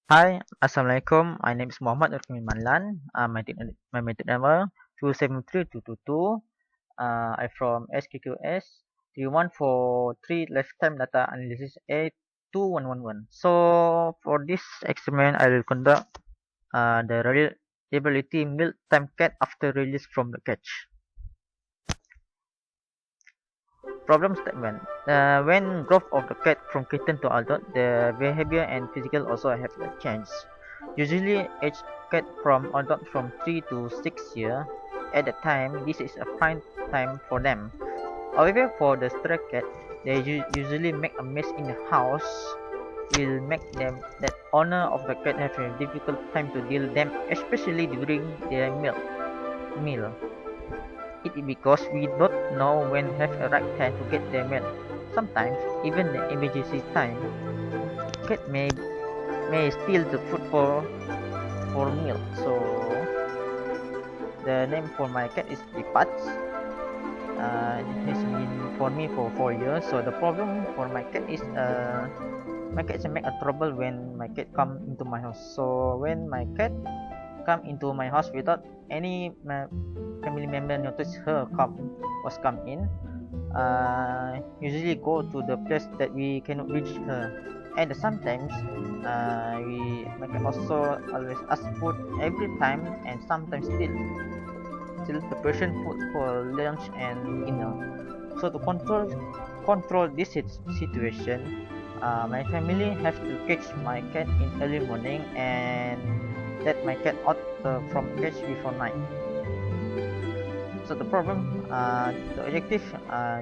Hi, Assalamualaikum. My name is Muhammad Nurul Manlan. My metric number 2732222. I'm from SQQS 3143 lifetime data analysis A2111. So for this experiment, I will conduct the reliability milk time cat after release from the cage. Problem statement. When growth of the cat from kitten to adult, the behavior and physical also have changed. Usually, age cat from adult from 3 to 6 years. At the time, this is a prime time for them. However, for the stray cat, they usually make a mess in the house. Will make them that owner of the cat have a difficult time to deal them, especially during their meal. It is because we don't know when have a right time to get their milk. Sometimes, even the emergency time, cat may steal the food for milk. So the name for my cat is Pipats. It has been for me for 4 years. So the problem for my cat is my cat make a trouble when my cat come into my house. So when my cat come into my house without any family member notice her come in, usually go to the place that we cannot reach her, and sometimes we make also always ask food every time, and sometimes still preparation food for lunch and dinner. So to control this situation, my family have to catch my cat in early morning and let my cat out from cage before night. So the objective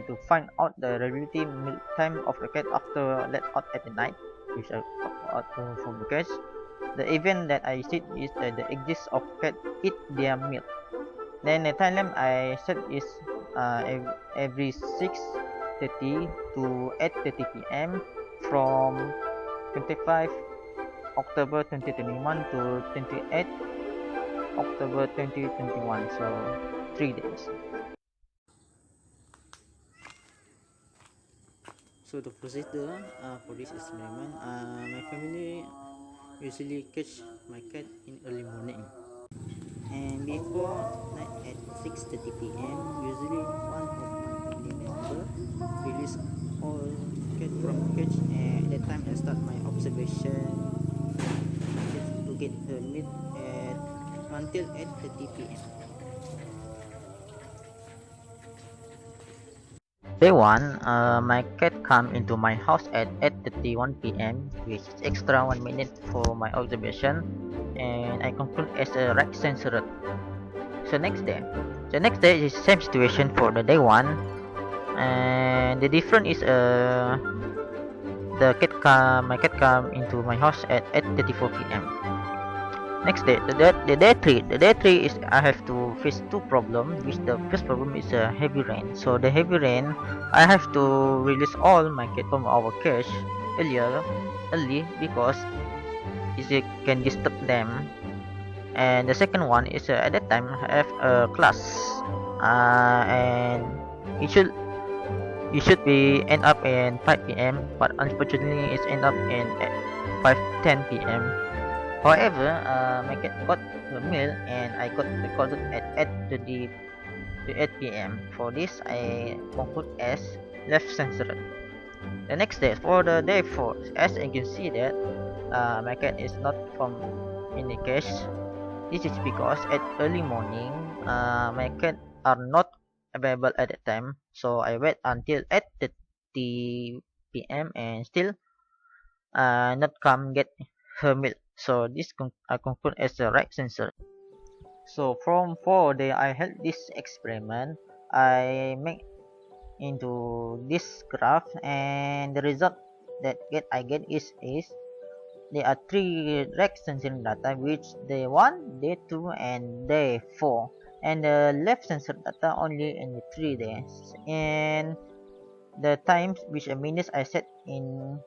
to find out the relative milk time of the cat after let out at the night, which I out from the cage. The event that I see is the exist of cat eat their milk. Then the time limit I set is every 6:30 to 8:30 p.m. from 25 October 2021 to 28 October 2021. So 3 days. So the procedure for this experiment, my family usually catch my cat in early morning, and before night at 6:30 p.m. usually one of my family member release all cat from cage, and at that time I start my observation to get her meat at until 8:30 p.m. Day 1, my cat come into my house at 8:31 p.m., which is extra 1 minute for my observation, and I conclude as a right censored. So next day is same situation for the day 1, and the difference is my cat come into my house at 8:34 p.m. Next day, the day three is I have to face two problems. Which the first problem is a heavy rain. So the heavy rain, I have to release all my cat from our cage early because it can disturb them. And the second one is at that time I have a class, and it should be end up in 5 p.m. But unfortunately, it's end up in 5:10 p.m. However, my cat got the meal and I got recorded at 8:30 to 8 p.m. For this, I conclude as left censored. The next day, for the day 4, as you can see that my cat is not from in the cage. This is because at early morning, my cat are not available at that time. So I wait until 8:30 p.m. and still not come get her milk. So this I conclude as the right sensor. So from 4 day I held this experiment, I make into this graph, and the result that I get is there are three right sensor data, which day 1, day 2, and day 4, and the left sensor data only in the 3 days, and the times which a minutes I set in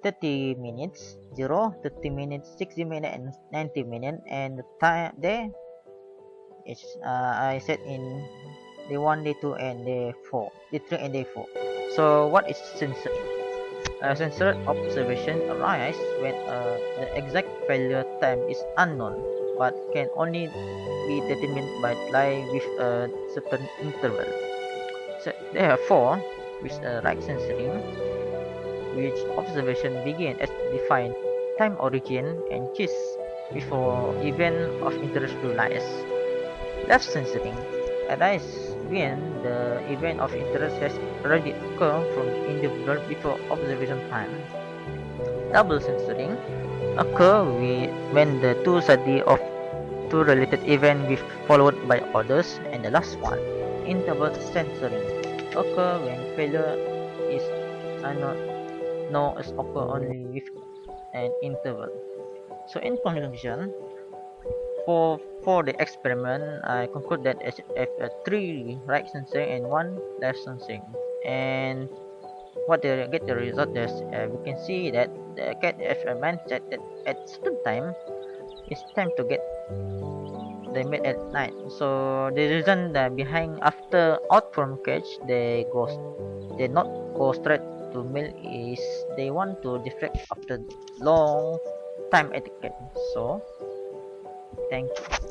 30 minutes, 0, 30 minutes, 60 minutes, and 90 minutes, and the time there is I set in day 1, day 2, and day 4, day 3, and day 4. So what is censoring? A censored observation arises when the exact failure time is unknown, but can only be determined by lie with a certain interval. So therefore, with right censoring, which observation begin as defined time origin and just before event of interest realize. Left censoring arises when the event of interest has already occurred from the individual before observation time. Double censoring occur when the two study of two related events with followed by others, and the last one, interval censoring, occur when failure is unknown no is occur only with an interval. So in conclusion, for the experiment, I conclude that if a three right censoring and one left censoring, and what they get the result is we can see that the cat have a mindset that at certain time it's time to get they made at night. So the reason that behind after out from cage they not go straight to meal is they want to deflect after long time etiquette. So thank you.